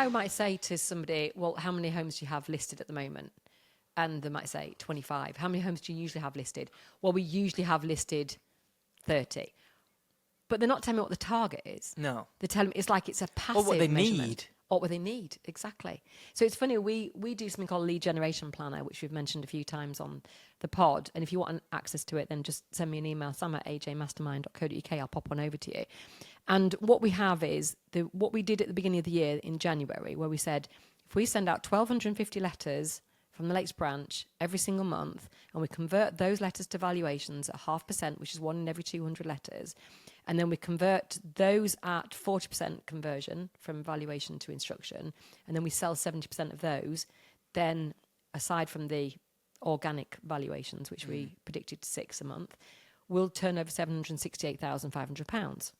I might say to somebody, well, how many homes do you have listed at the moment? And they might say 25. How many homes do you usually have listed? Well, we usually have listed 30. But they're not telling me what the target is. No. They're telling me it's like it's a passive what they measurement. need. Or what they need, exactly. So it's funny, we do something called Lead Generation Planner, which we've mentioned a few times on the pod. And if you want access to it, then just send me an email, sam@ajmastermind.co.uk. I'll pop one over to you. And what we have is what we did at the beginning of the year in January, where we said, if we send out 1,250 letters from the Lakes branch every single month, and we convert those letters to valuations at 0.5%, which is 1 in every 200 letters, and then we convert those at 40% conversion from valuation to instruction, and then we sell 70% of those, then aside from the organic valuations, which we predicted 6 a month, we'll turn over £768,500.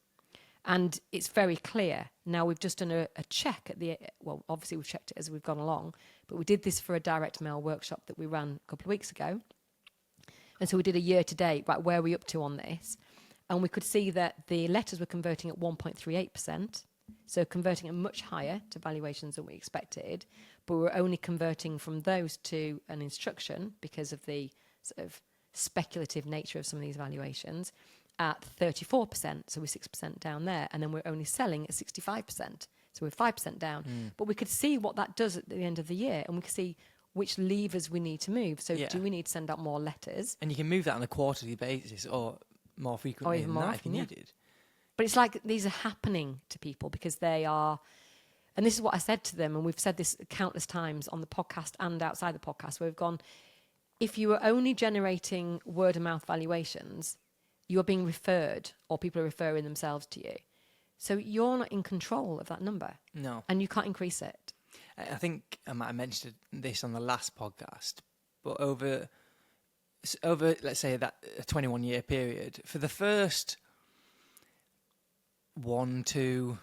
And it's very clear. Now, we've just done a check at well, obviously we've checked it as we've gone along, but we did this for a direct mail workshop that we ran a couple of weeks ago. And so we did a year to date, right, where are we up to on this? And we could see that the letters were converting at 1.38%, so converting at much higher to valuations than we expected, but we were only converting from those to an instruction because of the sort of speculative nature of some of these valuations at 34%, so we're 6% down there, and then we're only selling at 65%, so we're 5% down. But we could see what that does at the end of the year, and we could see which levers we need to move. So do we need to send out more letters? And you can move that on a quarterly basis or more frequently than that if you needed. But it's like these are happening to people because they are, and this is what I said to them, and we've said this countless times on the podcast and outside the podcast, where we've gone, if you are only generating word of mouth valuations, you are being referred, or people are referring themselves to you. So you're not in control of that number. No. And you can't increase it. I think I might have mentioned this on the last podcast, but over let's say that a 21-year period, for the first 1, 2,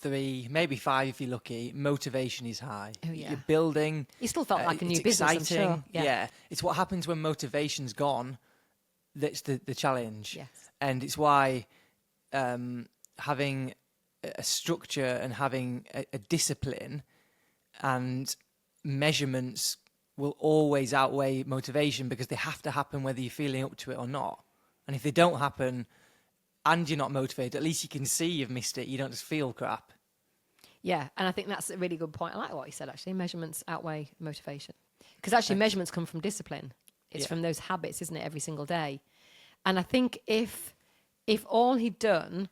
3, maybe 5 if you're lucky, motivation is high. Oh, yeah. You're building. You still felt like a new business, exciting. I'm sure. Yeah. It's what happens when motivation's gone that's the challenge. Yes. And it's why having a structure and having a discipline and measurements will always outweigh motivation, because they have to happen whether you're feeling up to it or not. And if they don't happen and you're not motivated, at least you can see you've missed it. You don't just feel crap. Yeah. And I think that's a really good point. I like what you said, actually. Measurements outweigh motivation. Because actually measurements come from discipline. It's from those habits, isn't it, every single day? And I think if all he'd done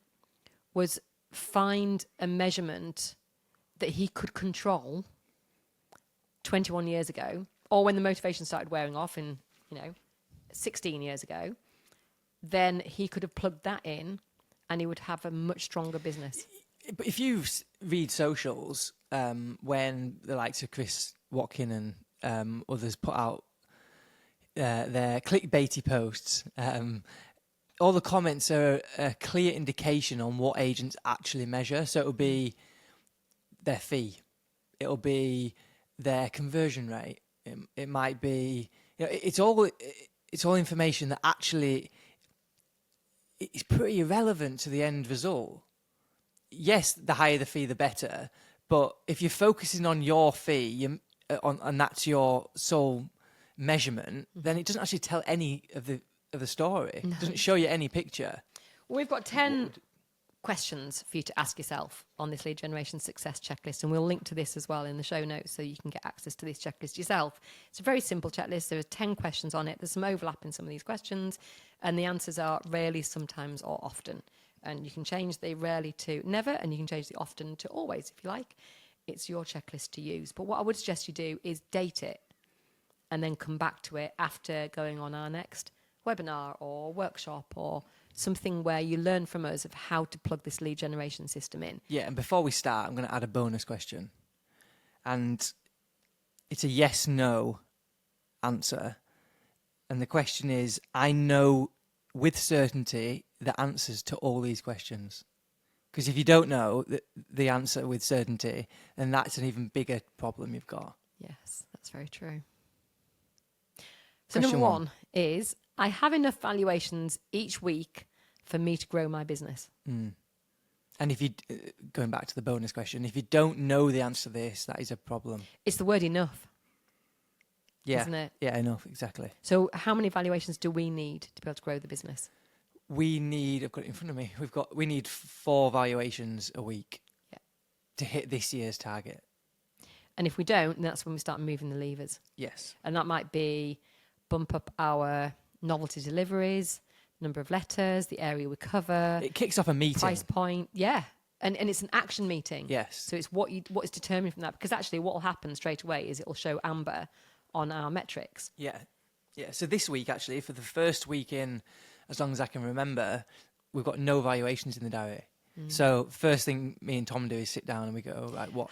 was find a measurement that he could control 21 years ago, or when the motivation started wearing off in, 16 years ago, then he could have plugged that in and he would have a much stronger business. But if you read socials, when the likes of Chris Watkin and others put out their clickbaity posts, all the comments are a clear indication on what agents actually measure. So it'll be their fee, it'll be their conversion rate, it might be, it's all information that actually is pretty irrelevant to the end result. Yes, the higher the fee, the better. But if you're focusing on your fee, and that's your sole measurement, then it doesn't actually tell any of the story. No. It doesn't show you any picture. Well, we've got 10 questions for you to ask yourself on this lead generation success checklist, and we'll link to this as well in the show notes so you can get access to this checklist yourself. It's a very simple checklist. There are 10 questions on it. There's some overlap in some of these questions, and the answers are rarely, sometimes, or often. And you can change the rarely to never, and you can change the often to always if you like. It's your checklist to use. But what I would suggest you do is date it and then come back to it after going on our next webinar or workshop or something where you learn from us of how to plug this lead generation system in. Yeah, and before we start, I'm going to add a bonus question. And it's a yes-no answer. And the question is, I know with certainty the answers to all these questions. Because if you don't know the answer with certainty, then that's an even bigger problem you've got. Yes, that's very true. So Question number one is, I have enough valuations each week for me to grow my business. And if you, going back to the bonus question, if you don't know the answer to this, that is a problem. It's the word enough, Yeah, isn't it? yeah, enough, exactly. So how many valuations do we need to be able to grow the business? I've got it in front of me. We need 4 valuations a week to hit this year's target. And if we don't, then that's when we start moving the levers. Yes. And that might be bump up our novelty deliveries, number of letters, the area we cover. It kicks off a meeting. Price point. Yeah. And it's an action meeting. Yes. So it's what is determined from that. Because actually what will happen straight away is it will show amber on our metrics. Yeah. Yeah. So this week, actually, for the first week in, as long as I can remember, we've got no valuations in the diary. So first thing me and Tom do is sit down and we go, right, what?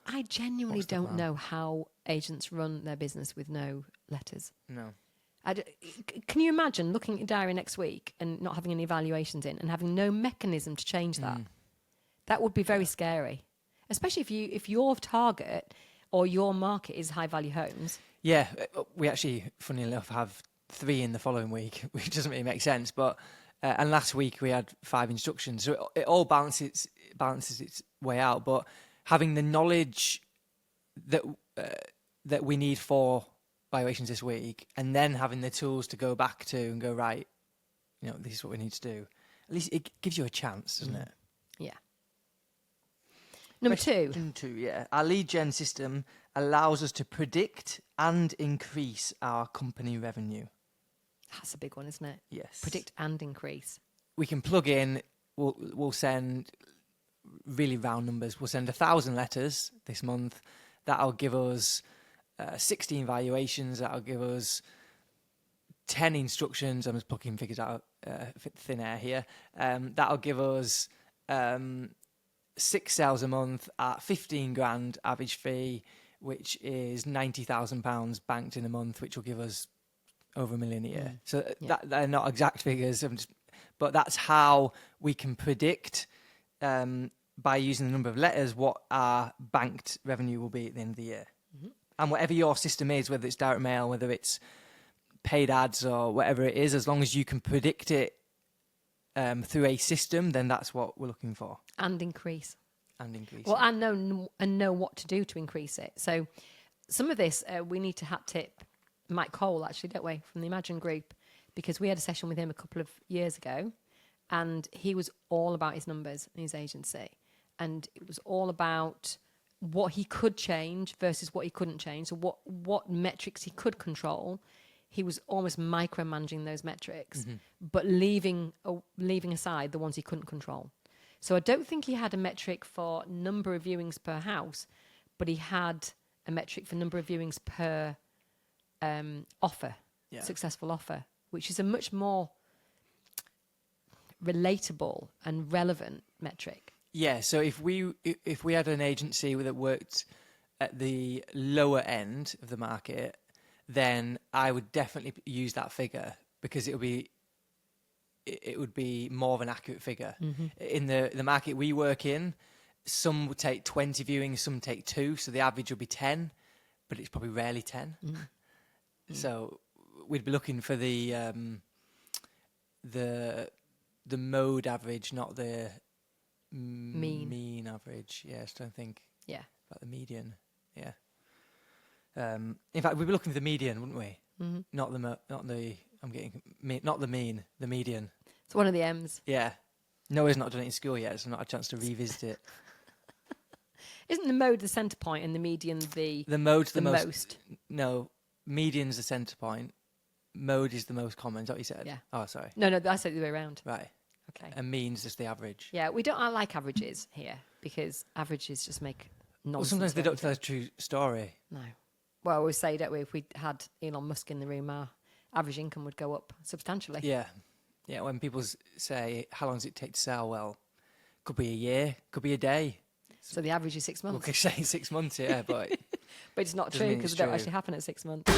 I genuinely don't know how agents run their business with no letters. No. Can you imagine looking at your diary next week and not having any evaluations in and having no mechanism to change that? That would be very scary, especially if your target or your market is high value homes. Yeah, we actually, funny enough, have 3 in the following week, which doesn't really make sense. But and last week we had 5 instructions, so it all balances its way out. But having the knowledge that we need for valuations this week, and then having the tools to go back to and go, right, this is what we need to do. At least it gives you a chance, doesn't it? Yeah. Number 2. Question 2, yeah. Our lead gen system allows us to predict and increase our company revenue. That's a big one, isn't it? Yes. Predict and increase. We can plug in, we'll send really round numbers. We'll send 1,000 letters this month. That'll give us 16 valuations. That'll give us 10 instructions. I'm just plucking figures out thin air here. That'll give us 6 sales a month at 15 grand average fee, which is £90,000 banked in a month, which will give us over $1 million a year. So that they're not exact figures, but that's how we can predict by using the number of letters what our banked revenue will be at the end of the year. And whatever your system is, whether it's direct mail, whether it's paid ads or whatever it is, as long as you can predict it through a system, then that's what we're looking for. And increase. And increase. Well, and know what to do to increase it. So some of this we need to hat tip Mike Cole, actually, don't we, from the Imagine Group, because we had a session with him a couple of years ago, and he was all about his numbers and his agency, and it was all about what he could change versus what he couldn't change. So what metrics he could control. He was almost micromanaging those metrics, but leaving aside the ones he couldn't control. So I don't think he had a metric for number of viewings per house, but he had a metric for number of viewings per successful offer, which is a much more relatable and relevant metric. Yeah, so if we had an agency that worked at the lower end of the market, then I would definitely use that figure because it would be more of an accurate figure. In the market we work in, some would take 20 viewings, some take 2, so the average would be 10, but it's probably rarely 10. So we'd be looking for the mode average, not the mean average. Yeah, I just don't think about the median. Yeah. In fact, we'd be looking for the median, wouldn't we? Not the mean, the median. It's one of the M's. Yeah. Noah's not done it in school yet, so not a chance to revisit it. Isn't the mode the centre point and the median the mode's the most? No, median's the centre point. Mode is the most common. Is that what you said? Yeah. Oh, sorry. No, I said it the way around. Right. Okay. And mean's just the average. Yeah, I like averages here because averages just make nonsense. Well, sometimes they don't tell a true story. No. Well, we say, don't we, if we had Elon Musk in the room, our average income would go up substantially. Yeah. Yeah, when people say, how long does it take to sell? Well, could be a year, could be a day. So the average is 6 months. We could say 6 months, yeah, but... But it's not true because it don't actually happen at 6 months.